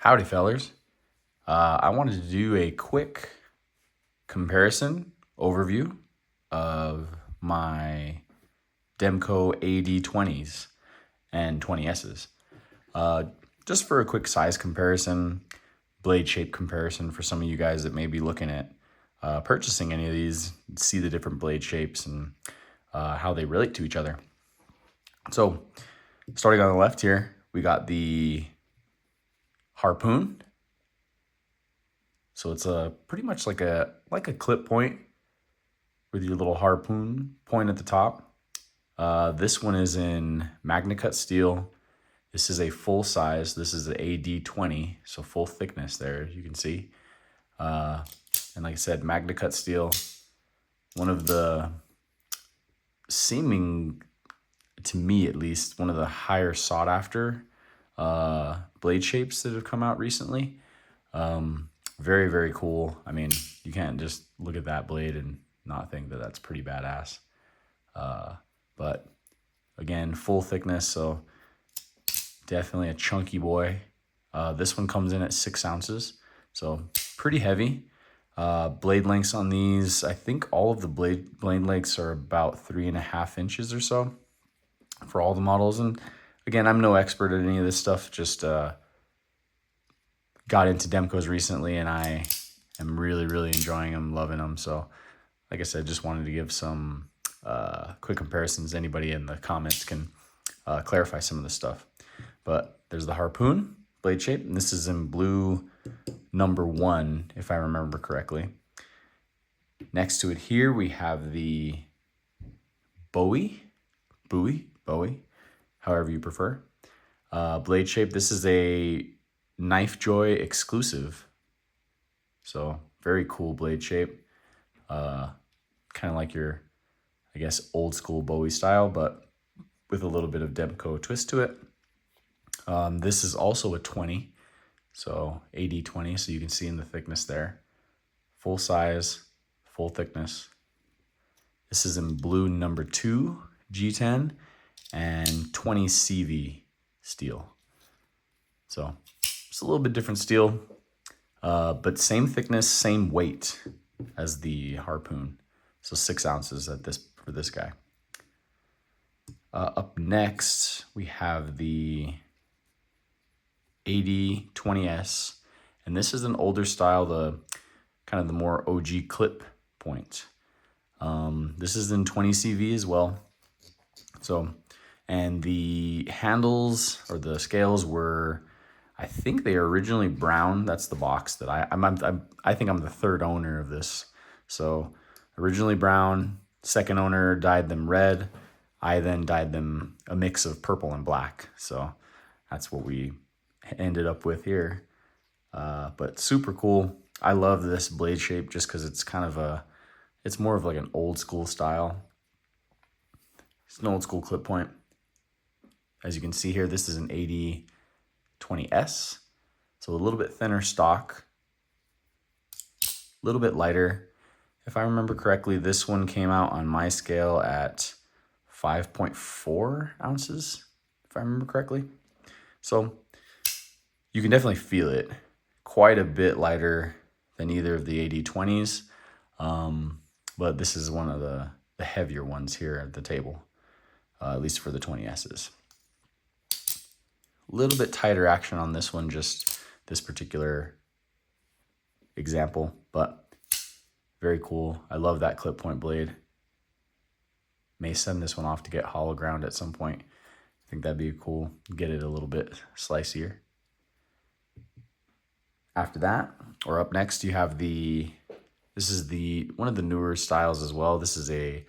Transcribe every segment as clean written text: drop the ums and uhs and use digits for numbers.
Howdy, fellers. I wanted to do a quick comparison overview of my Demko AD20s and 20Ss. Just for a quick size comparison, blade shape comparison for some of you guys that may be looking at purchasing any of these, see the different blade shapes and how they relate to each other. So, starting on the left here, we got the Harpoon. So it's pretty much like a clip point with your little harpoon point at the top. This one is in MagnaCut steel. This is a full size. This is the AD20, so full thickness there, you can see. And like I said, MagnaCut steel, one of the seeming, to me at least, one of the higher sought after blade shapes that have come out recently. Very, very cool. I mean, you can't just look at that blade and not think that that's pretty badass. But again, full thickness, so definitely a chunky boy. This one comes in at 6 ounces, so pretty heavy. Blade lengths on these, I think all of the blade lengths are about 3.5 inches or so for all the models. And again, I'm no expert at any of this stuff, just got into Demkos recently, and I am really, really enjoying them, loving them. So, like I said, just wanted to give some quick comparisons. Anybody in the comments can clarify some of this stuff. But there's the Harpoon blade shape, and this is in blue number 1, if I remember correctly. Next to it here, we have the Bowie, however you prefer. Blade shape, this is a Knife Joy exclusive. So very cool blade shape. Kind of like your, I guess, old school Bowie style, but with a little bit of Demko twist to it. This is also a 20, so AD20, so you can see in the thickness there. Full size, full thickness. This is in blue number 2, G10, and 20 CV steel. So it's a little bit different steel, but same thickness, same weight as the Harpoon. So 6 ounces for this guy. Up next, we have the AD20S, and this is an older style, the kind of the more OG clip point. This is in 20 CV as well. So, and the handles or the scales were, I think they are originally brown. That's the box that I think I'm the third owner of this. So originally brown, second owner dyed them red. I then dyed them a mix of purple and black. So that's what we ended up with here. But super cool. I love this blade shape just because it's kind of it's more of like an old school style. It's an old school clip point. As you can see here, this is an AD20S. So a little bit thinner stock, a little bit lighter. If I remember correctly, this one came out on my scale at 5.4 ounces, if I remember correctly. So you can definitely feel it. Quite a bit lighter than either of the AD20s. But this is one of the heavier ones here at the table, at least for the 20Ss. A little bit tighter action on this one, just this particular example, but very cool. I love that clip point blade. May send this one off to get hollow ground at some point. I think that'd be cool. Get it a little bit slicier. After that, or up next, you have this is one of the newer styles as well. This is a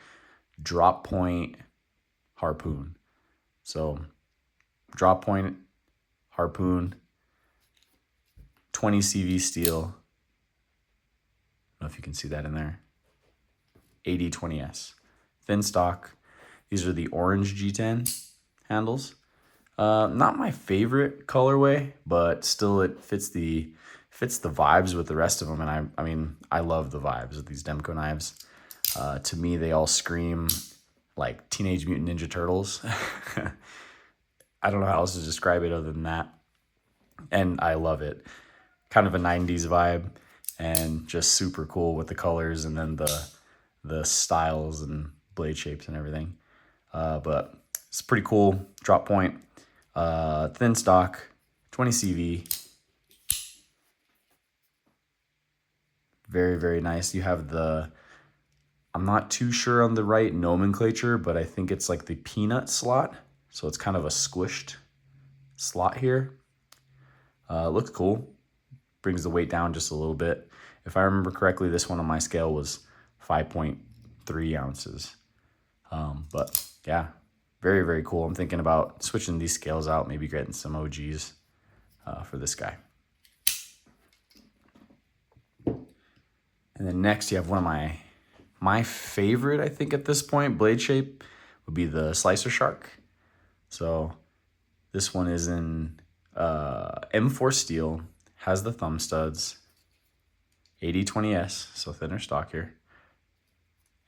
drop point Harpoon. So drop point Harpoon, 20 CV steel. I don't know if you can see that in there. AD20S. Thin stock. These are the orange G10 handles. Not my favorite colorway, but still it fits the vibes with the rest of them. And I mean, I love the vibes of these Demko knives. To me, they all scream like Teenage Mutant Ninja Turtles. I don't know how else to describe it other than that. and I love it. Kind of a 90s vibe, and just super cool with the colors and then the styles and blade shapes and everything. But it's pretty cool. Drop point, thin stock, 20 CV. Very, very nice. You have the, I'm not too sure on the right nomenclature, but I think it's like the peanut slot. So it's kind of a squished slot here. Looks cool. Brings the weight down just a little bit. If I remember correctly, this one on my scale was 5.3 ounces. But yeah, very, very cool. I'm thinking about switching these scales out, maybe getting some OGs for this guy. And then next you have one of my favorite, I think at this point, blade shape would be the Slicer Shark. So this one is in M4 steel, has the thumb studs, ad20s, so thinner stock here.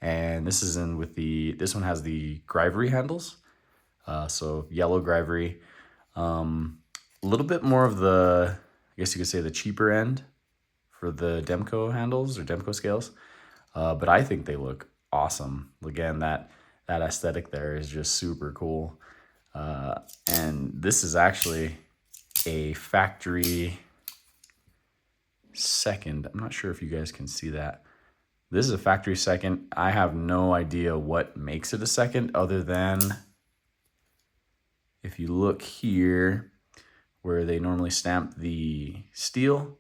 And this is in with this one has the Grivery handles. So yellow Grivery. A little bit more of the, I guess you could say the cheaper end for the Demko handles or Demko scales. But I think they look awesome. Again, that aesthetic there is just super cool. And this is actually a factory second. I'm not sure if you guys can see that. This is a factory second. I have no idea what makes it a second other than if you look here where they normally stamp the steel,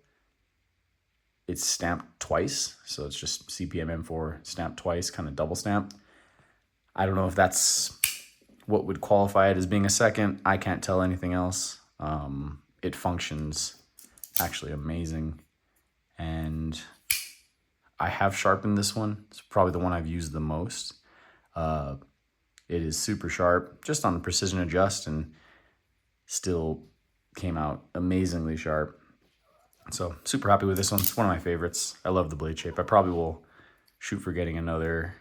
it's stamped twice. So it's just CPM M4 stamped twice, kind of double stamped. I don't know if that's what would qualify it as being a second. I can't tell anything else. It functions actually amazing. And I have sharpened this one. It's probably the one I've used the most. It is super sharp, just on precision adjust, and still came out amazingly sharp. So super happy with this one. It's one of my favorites. I love the blade shape. I probably will shoot for getting another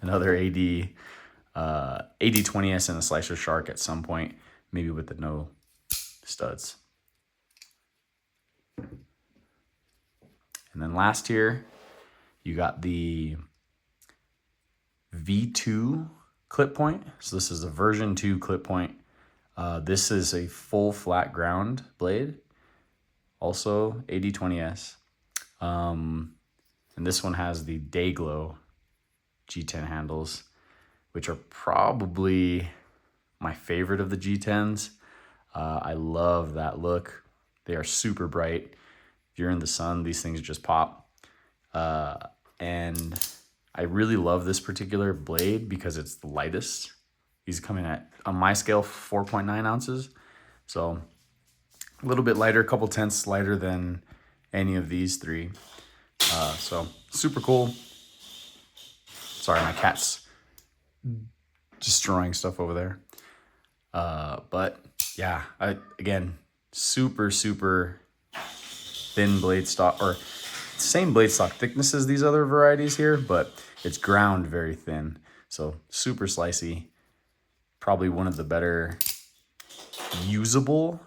AD AD20s and a Slicer Shark at some point, maybe with the no studs. And then last here, you got the V2 clip point. So this is the version 2 clip point. This is a full flat ground blade, also AD20s. And this one has the Dayglow G10 handles, which are probably my favorite of the G10s. I love that look. They are super bright. If you're in the sun, these things just pop. And I really love this particular blade because it's the lightest. He's coming at, on my scale, 4.9 ounces. So a little bit lighter, a couple tenths lighter than any of these three. So super cool. Sorry, my cat's destroying stuff over there. But yeah, again, super, super thin blade stock, or same blade stock thickness as these other varieties here, but it's ground very thin. So super slicey. Probably one of the better usable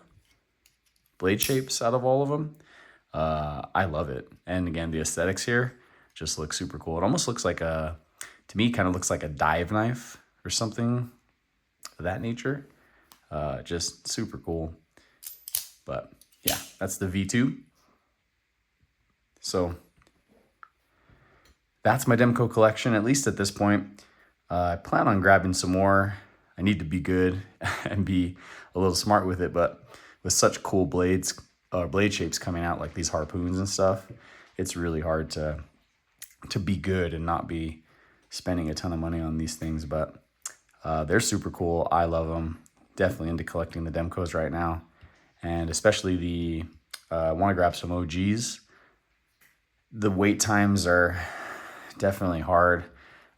blade shapes out of all of them. I love it. And again, the aesthetics here just look super cool. It almost looks like to me, kind of looks like a dive knife or something of that nature. Just super cool. But yeah, that's the V2. So that's my Demko collection, at least at this point. I plan on grabbing some more. I need to be good and be a little smart with it, but with such cool blade shapes coming out, like these harpoons and stuff, it's really hard to be good and not be spending a ton of money on these things. But they're super cool. I love them. Definitely into collecting the Demkos right now, and especially I want to grab some OGs. The wait times are definitely hard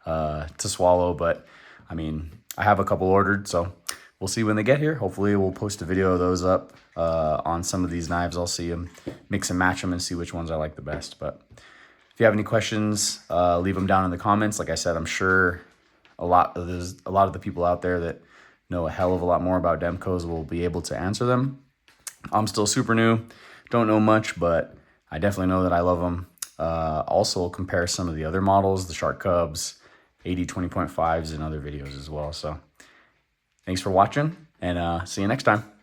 to swallow, but I mean, I have a couple ordered, so we'll see when they get here. Hopefully we'll post a video of those up on some of these knives. Of them, mix and match them, and see which ones I like the best. But if you have any questions, leave them down in the comments. Like I said, I'm sure there's a lot of the people out there that know a hell of a lot more about Demkos will be able to answer them. I'm still super new, don't know much, but I definitely know that I love them. Also, will compare some of the other models, the Shark Cubs, 80-20.5s, and other videos as well. So thanks for watching, and see you next time.